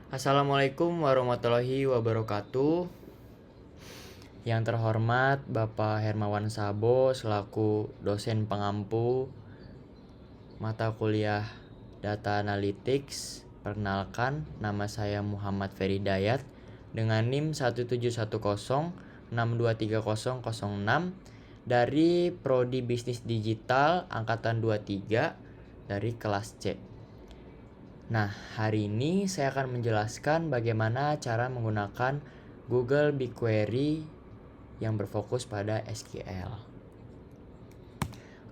Assalamualaikum warahmatullahi wabarakatuh. Yang terhormat Bapak Hermawan Sabo selaku dosen pengampu mata kuliah Data Analytics. Perkenalkan, nama saya Muhammad Ferry Dayat dengan NIM 17106230006 dari Prodi Bisnis Digital angkatan 23 dari kelas C. Nah, hari ini saya akan menjelaskan bagaimana cara menggunakan Google BigQuery yang berfokus pada SQL.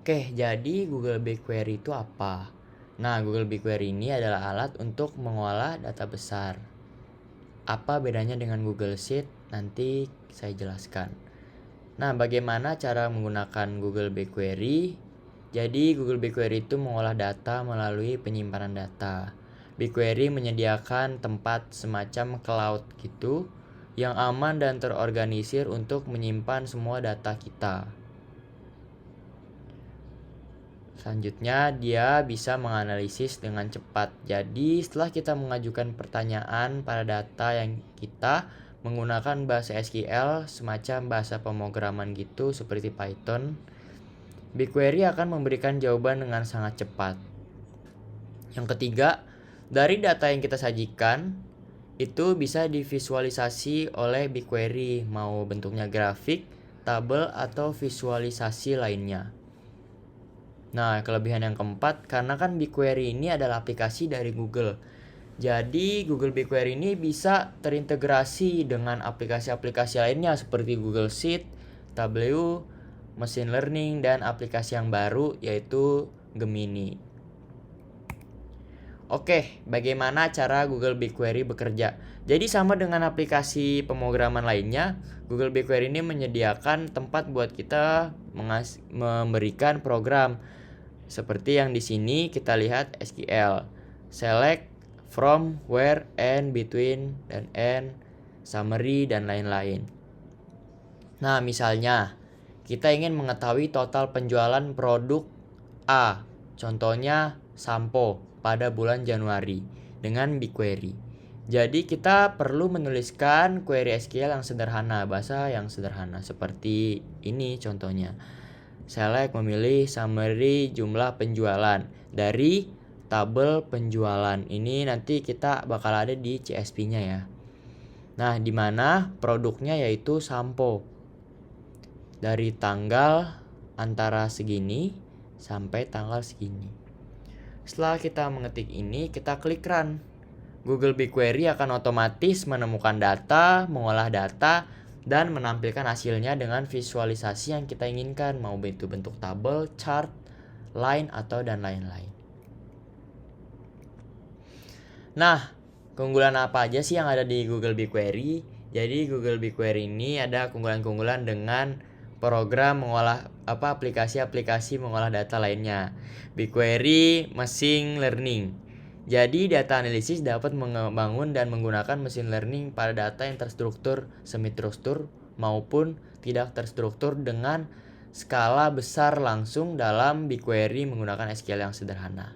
Oke, jadi Google BigQuery itu apa? Nah, Google BigQuery ini adalah alat untuk mengolah data besar. Apa bedanya dengan Google Sheet? Nanti saya jelaskan. Nah, bagaimana cara menggunakan Google BigQuery? Jadi, Google BigQuery itu mengolah data melalui penyimpanan data. BigQuery menyediakan tempat semacam cloud gitu yang aman dan terorganisir untuk menyimpan semua data kita. Selanjutnya, dia bisa menganalisis dengan cepat. Jadi, setelah kita mengajukan pertanyaan pada data yang kita menggunakan bahasa SQL semacam bahasa pemrograman gitu seperti Python, BigQuery akan memberikan jawaban dengan sangat cepat. Yang ketiga, dari data yang kita sajikan itu bisa divisualisasi oleh BigQuery, mau bentuknya grafik, tabel, atau visualisasi lainnya. Nah, kelebihan yang keempat, karena kan BigQuery ini adalah aplikasi dari Google. Jadi, Google BigQuery ini bisa terintegrasi dengan aplikasi-aplikasi lainnya seperti Google Sheet, Tableau, Machine Learning, dan aplikasi yang baru yaitu Gemini. Oke, bagaimana cara Google BigQuery bekerja? Jadi sama dengan aplikasi pemrograman lainnya, Google BigQuery ini menyediakan tempat buat kita memberikan program. Seperti yang di sini kita lihat SQL, select, from, where, and, between, dan end, summary, dan lain-lain. Nah, misalnya kita ingin mengetahui total penjualan produk A, contohnya sampo, pada bulan Januari dengan BigQuery. Jadi kita perlu menuliskan query SQL yang sederhana, bahasa yang sederhana seperti ini contohnya. Select, memilih summary jumlah penjualan dari tabel penjualan. Ini nanti kita bakal ada di CSV-nya ya. Nah, di mana produknya yaitu sampo. Dari tanggal antara segini sampai tanggal segini. Setelah kita mengetik ini, kita klik run. Google BigQuery akan otomatis menemukan data, mengolah data, dan menampilkan hasilnya dengan visualisasi yang kita inginkan, mau itu bentuk tabel, chart, line, atau dan lain-lain. Nah, keunggulan apa aja sih yang ada di Google BigQuery? Jadi Google BigQuery ini ada keunggulan-keunggulan dengan program mengolah aplikasi-aplikasi mengolah data lainnya. BigQuery Machine Learning. Jadi data analisis dapat membangun dan menggunakan machine learning pada data yang terstruktur, semi-terstruktur maupun tidak terstruktur dengan skala besar langsung dalam BigQuery menggunakan SQL yang sederhana.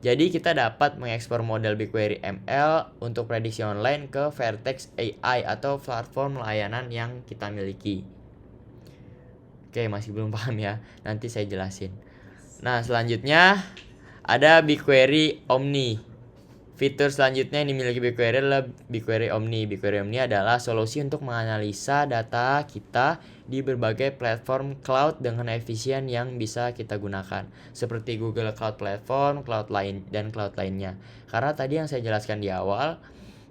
Jadi kita dapat mengekspor model BigQuery ML untuk prediksi online ke Vertex AI atau platform layanan yang kita miliki. Oke, masih belum paham ya. Nanti saya jelasin. Nah, selanjutnya ada BigQuery Omni. Fitur selanjutnya yang dimiliki BigQuery adalah BigQuery Omni. BigQuery Omni adalah solusi untuk menganalisa data kita di berbagai platform cloud dengan efisien yang bisa kita gunakan. Seperti Google Cloud Platform, cloud lain, dan cloud lainnya. Karena tadi yang saya jelaskan di awal,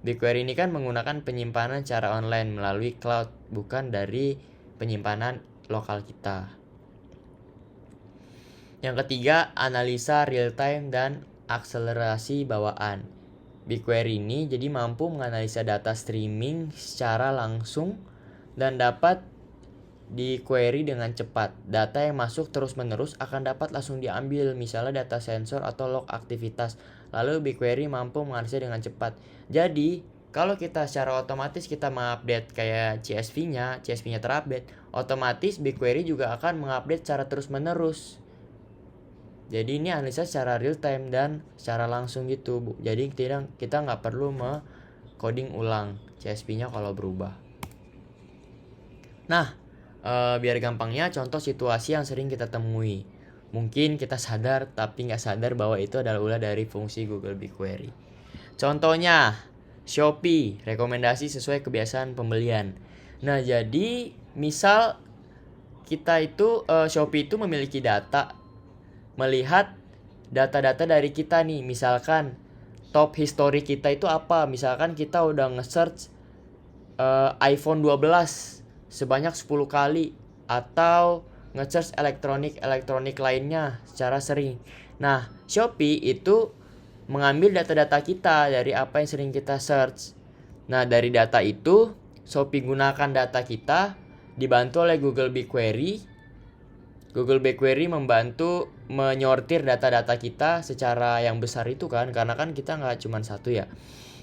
BigQuery ini kan menggunakan penyimpanan secara online melalui cloud, bukan dari penyimpanan lokal kita. Yang ketiga, analisa real time dan akselerasi bawaan. BigQuery ini jadi mampu menganalisa data streaming secara langsung dan dapat di-query dengan cepat. Data yang masuk terus-menerus akan dapat langsung diambil, misalnya data sensor atau log aktivitas. Lalu BigQuery mampu menganalisa dengan cepat. Jadi, kalau kita secara otomatis kita mengupdate kayak CSV-nya terupdate, otomatis BigQuery juga akan mengupdate secara terus-menerus. Jadi ini analisa secara real time dan secara langsung gitu, Bu. Jadi kita nggak perlu coding ulang CSP-nya kalau berubah. Nah, biar gampangnya contoh situasi yang sering kita temui. Mungkin kita sadar tapi nggak sadar bahwa itu adalah ulah dari fungsi Google BigQuery. Contohnya, Shopee, rekomendasi sesuai kebiasaan pembelian. Nah, jadi misal kita itu Shopee itu memiliki data, melihat data-data dari kita nih. Misalkan top history kita itu apa? Misalkan kita udah nge-search iPhone 12 sebanyak 10 kali, atau nge-search elektronik lainnya secara sering. Nah, Shopee itu mengambil data-data kita dari apa yang sering kita search. Nah, dari data itu Shopee gunakan data kita dibantu oleh Google BigQuery. Google BigQuery membantu menyortir data-data kita secara yang besar itu kan, karena kan kita nggak cuma satu ya.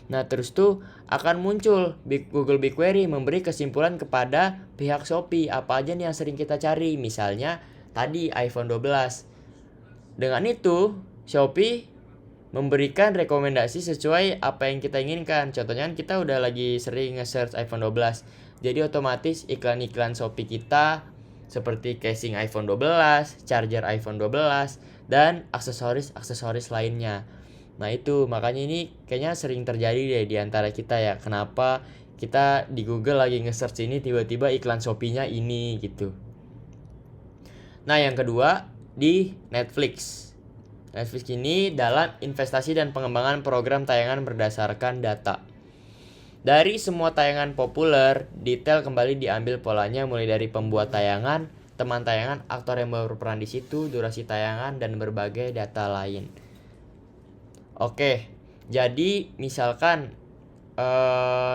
Nah, terus tuh akan muncul Google BigQuery memberi kesimpulan kepada pihak Shopee apa aja nih yang sering kita cari. Misalnya tadi iPhone 12. Dengan itu Shopee memberikan rekomendasi sesuai apa yang kita inginkan. Contohnya kita udah lagi sering nge-search iPhone 12. Jadi otomatis iklan-iklan Shopee kita seperti casing iPhone 12, charger iPhone 12, dan aksesoris lainnya. Nah, itu makanya ini kayaknya sering terjadi deh di antara kita ya. Kenapa kita di Google lagi nge-search ini tiba-tiba iklan Shopee-nya ini gitu. Nah, yang kedua di Netflix. Netflix ini dalam investasi dan pengembangan program tayangan berdasarkan data. Dari semua tayangan populer, detail kembali diambil polanya mulai dari pembuat tayangan, teman tayangan, aktor yang berperan di situ, durasi tayangan, dan berbagai data lain. Oke, jadi misalkan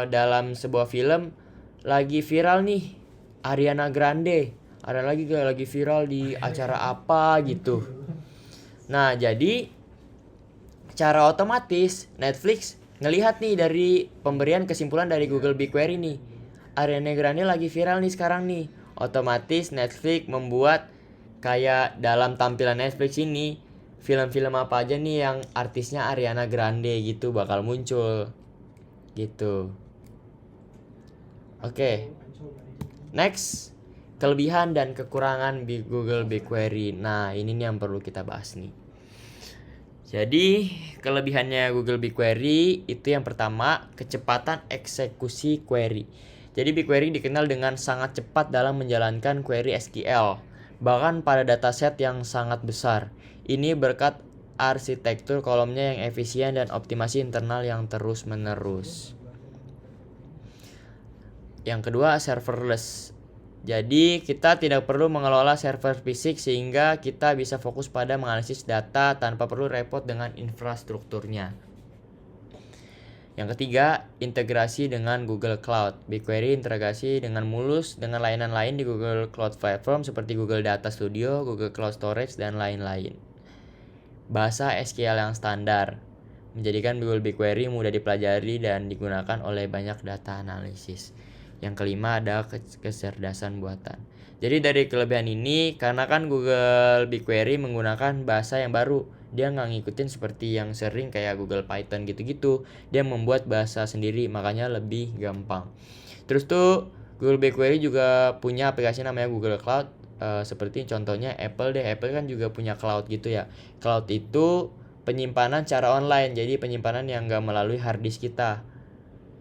dalam sebuah film lagi viral nih Ariana Grande, ada lagi viral di acara apa gitu. Nah, jadi secara otomatis Netflix ngelihat nih dari pemberian kesimpulan dari Google BigQuery nih, Ariana Grande lagi viral nih sekarang nih. Otomatis Netflix membuat kayak dalam tampilan Netflix ini film-film apa aja nih yang artisnya Ariana Grande gitu bakal muncul gitu. Oke. Next, kelebihan dan kekurangan di Google BigQuery. Nah, ini nih yang perlu kita bahas nih. Jadi, kelebihannya Google BigQuery itu yang pertama, kecepatan eksekusi query. Jadi BigQuery dikenal dengan sangat cepat dalam menjalankan query SQL, bahkan pada dataset yang sangat besar. Ini berkat arsitektur kolomnya yang efisien dan optimasi internal yang terus-menerus. Yang kedua, serverless. Jadi kita tidak perlu mengelola server fisik sehingga kita bisa fokus pada menganalisis data tanpa perlu repot dengan infrastrukturnya. Yang ketiga, integrasi dengan Google Cloud. BigQuery integrasi dengan mulus dengan layanan lain di Google Cloud Platform seperti Google Data Studio, Google Cloud Storage, dan lain-lain. Bahasa SQL yang standar menjadikan Google BigQuery mudah dipelajari dan digunakan oleh banyak data analisis. Yang kelima ada kecerdasan buatan. Jadi dari kelebihan ini, karena kan Google BigQuery menggunakan bahasa yang baru, dia nggak ngikutin seperti yang sering kayak Google Python gitu-gitu. Dia membuat bahasa sendiri, makanya lebih gampang. Terus tuh Google BigQuery juga punya aplikasi namanya Google Cloud. Seperti contohnya Apple deh. Apple kan juga punya cloud gitu ya. Cloud itu penyimpanan secara online, jadi penyimpanan yang nggak melalui hard disk kita.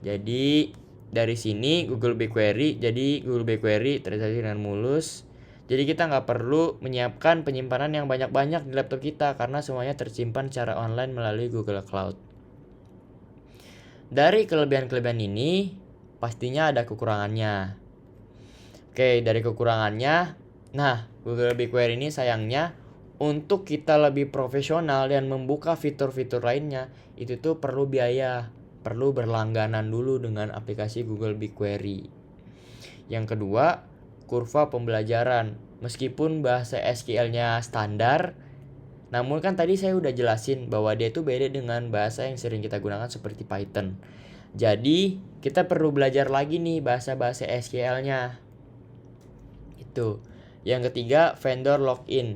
Jadi dari sini Google BigQuery terintegrasi dengan mulus. Jadi kita nggak perlu menyiapkan penyimpanan yang banyak-banyak di laptop kita karena semuanya tersimpan secara online melalui Google Cloud. Dari kelebihan-kelebihan ini pastinya ada kekurangannya. Oke, dari kekurangannya, nah Google BigQuery ini sayangnya untuk kita lebih profesional dan membuka fitur-fitur lainnya itu tuh perlu biaya. Perlu berlangganan dulu dengan aplikasi Google BigQuery. Yang kedua, kurva pembelajaran. Meskipun bahasa SQL-nya standar, namun kan tadi saya udah jelasin bahwa dia itu beda dengan bahasa yang sering kita gunakan seperti Python. Jadi, kita perlu belajar lagi nih bahasa-bahasa SQL-nya. Itu. Yang ketiga, vendor login.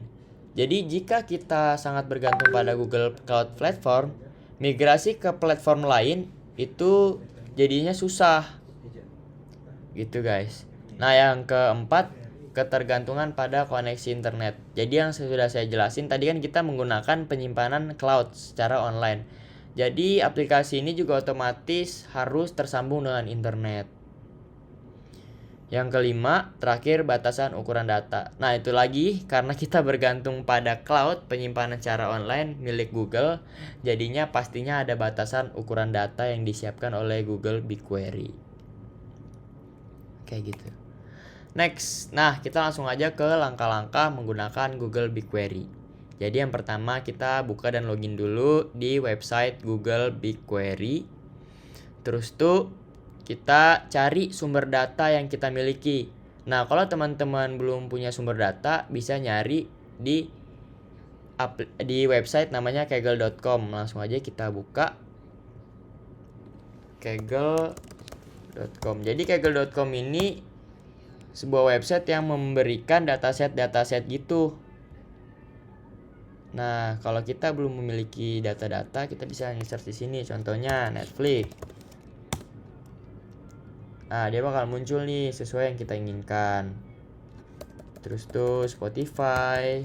Jadi, jika kita sangat bergantung pada Google Cloud Platform, migrasi ke platform lain itu jadinya susah gitu guys. Nah yang keempat, ketergantungan pada koneksi internet. Jadi yang sudah saya jelasin tadi kan kita menggunakan penyimpanan cloud secara online. Jadi aplikasi ini juga otomatis harus tersambung dengan internet. Yang kelima, terakhir batasan ukuran data. Nah itu lagi karena kita bergantung pada cloud penyimpanan secara online milik Google, jadinya pastinya ada batasan ukuran data yang disiapkan oleh Google BigQuery. Kayak gitu. Next, nah kita langsung aja ke langkah-langkah menggunakan Google BigQuery. Jadi yang pertama kita buka dan login dulu di website Google BigQuery. Terus tuh kita cari sumber data yang kita miliki. Nah, kalau teman-teman belum punya sumber data, bisa nyari di website namanya kaggle.com. Langsung aja kita buka kaggle.com. Jadi kaggle.com ini sebuah website yang memberikan dataset gitu. Nah, kalau kita belum memiliki data-data, kita bisa nge-search di sini. Contohnya Netflix. Nah, dia bakal muncul nih sesuai yang kita inginkan. Terus tuh Spotify.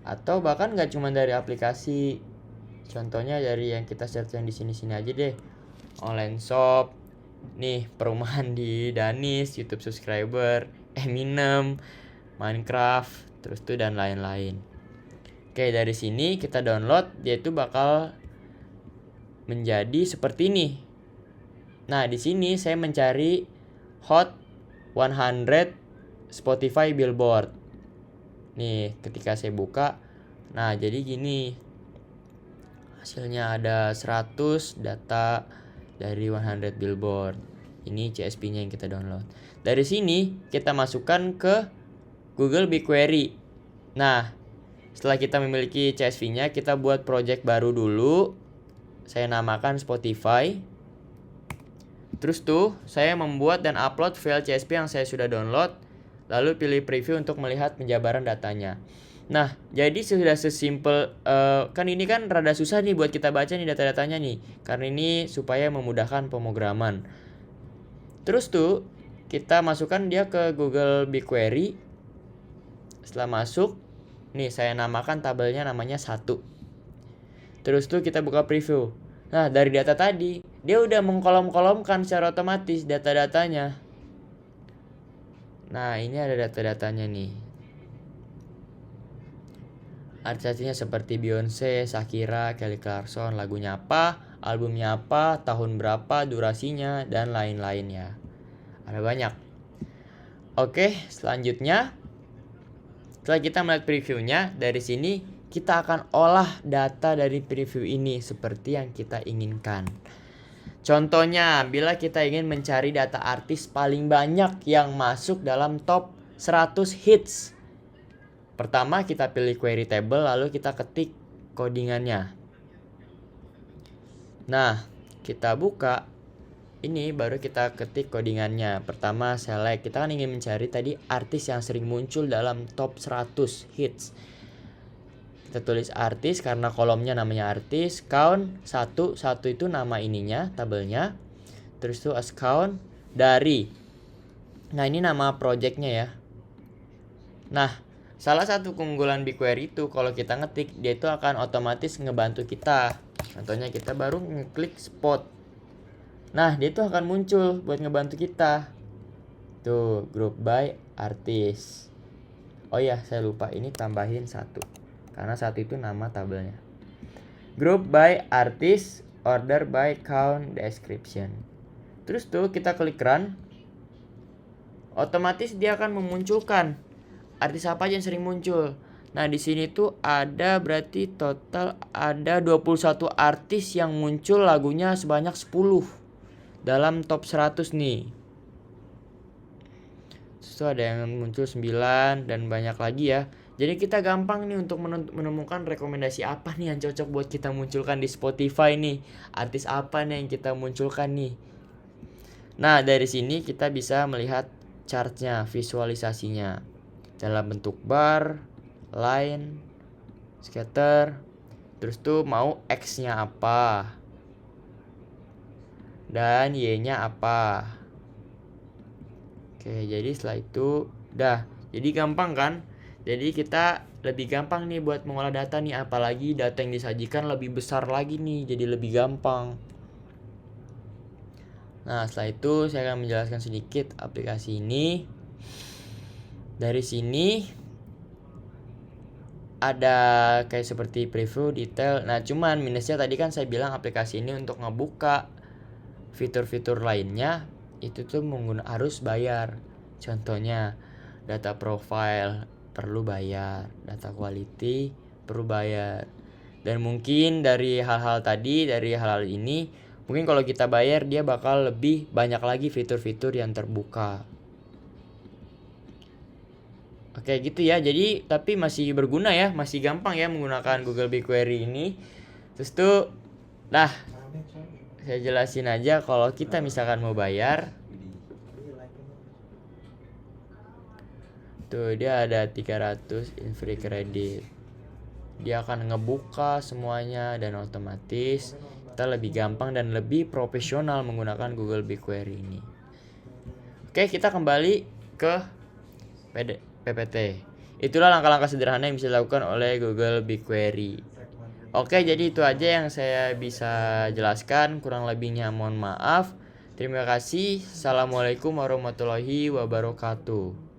Atau bahkan nggak cuma dari aplikasi. Contohnya dari yang kita search yang di sini-sini aja deh. Online shop. Nih, perumahan di Danis, YouTube subscriber, Eminem, Minecraft, terus tuh dan lain-lain. Oke, dari sini kita download, dia itu bakal menjadi seperti ini. Nah, di sini saya mencari Hot 100 Spotify Billboard. Nih, ketika saya buka, nah jadi gini. Hasilnya ada 100 data dari 100 Billboard. Ini CSP-nya yang kita download. Dari sini kita masukkan ke Google BigQuery. Nah, setelah kita memiliki CSV-nya, kita buat project baru dulu. Saya namakan Spotify. Terus tuh, saya membuat dan upload file CSV yang saya sudah download, lalu pilih preview untuk melihat penjabaran datanya. Nah, jadi sudah sesimpel, kan ini kan rada susah nih buat kita baca nih data-datanya nih, karena ini supaya memudahkan pemrograman. Terus tuh, kita masukkan dia ke Google BigQuery. Setelah masuk, nih saya namakan tabelnya namanya 1. Terus tuh kita buka preview. Nah, dari data tadi, dia udah mengkolom-kolomkan secara otomatis data-datanya. Nah, ini ada data-datanya nih. Artis-artisnya seperti Beyonce, Shakira, Kelly Clarkson, lagunya apa, albumnya apa, tahun berapa, durasinya, dan lain-lain ya. Ada banyak. Oke, selanjutnya, setelah kita melihat previewnya, dari sini kita akan olah data dari preview ini seperti yang kita inginkan. Contohnya, bila kita ingin mencari data artis paling banyak yang masuk dalam top 100 hits. Pertama, kita pilih query table, lalu kita ketik codingannya. Nah, kita buka. Ini baru kita ketik codingannya. Pertama, select. Kita kan ingin mencari tadi artis yang sering muncul dalam top 100 hits. Kita tulis artis karena kolomnya namanya artis. Count 1 itu nama ininya, tabelnya. Terus tuh as count dari. Nah, ini nama projectnya ya. Nah, salah satu keunggulan BigQuery itu kalau kita ngetik, dia itu akan otomatis ngebantu kita. Contohnya kita baru ngeklik spot. Nah, dia itu akan muncul buat ngebantu kita. Tuh, group by artis. Oh ya, saya lupa ini tambahin 1. Karena 1 itu nama tabelnya. Group by artist, order by count, description. Terus tuh kita klik run. Otomatis dia akan memunculkan artis apa aja yang sering muncul. Nah, di sini tuh ada berarti total ada 21 artis yang muncul lagunya sebanyak 10 dalam top 100 nih. Terus tuh ada yang muncul 9 dan banyak lagi ya. Jadi kita gampang nih untuk menemukan rekomendasi apa nih yang cocok buat kita munculkan di Spotify nih. Artis apa nih yang kita munculkan nih. Nah, dari sini kita bisa melihat chartnya, visualisasinya. Dalam bentuk bar, line, scatter. Terus tuh mau X-nya apa. dan Y-nya apa. Oke, jadi setelah itu dah. Jadi gampang kan? Jadi kita lebih gampang nih buat mengolah data nih, apalagi data yang disajikan lebih besar lagi nih, jadi lebih gampang. Nah, setelah itu saya akan menjelaskan sedikit aplikasi ini. Dari sini ada kayak seperti preview, detail. Nah, cuman minusnya tadi kan saya bilang aplikasi ini untuk ngebuka fitur-fitur lainnya itu tuh harus bayar. Contohnya data profile perlu bayar, data quality perlu bayar. Dan mungkin dari hal-hal ini, mungkin kalau kita bayar dia bakal lebih banyak lagi fitur-fitur yang terbuka. Oke gitu ya, jadi tapi masih berguna ya, masih gampang ya menggunakan Google BigQuery ini. Terus tuh, saya jelasin aja kalau kita misalkan mau bayar. Tuh dia ada 300 in free credit. Dia akan ngebuka semuanya dan otomatis kita lebih gampang dan lebih profesional menggunakan Google BigQuery ini. Oke, kita kembali ke PPT. Itulah langkah-langkah sederhana yang bisa dilakukan oleh Google BigQuery. Oke, jadi itu aja yang saya bisa jelaskan. Kurang lebihnya mohon maaf. Terima kasih. Assalamualaikum warahmatullahi wabarakatuh.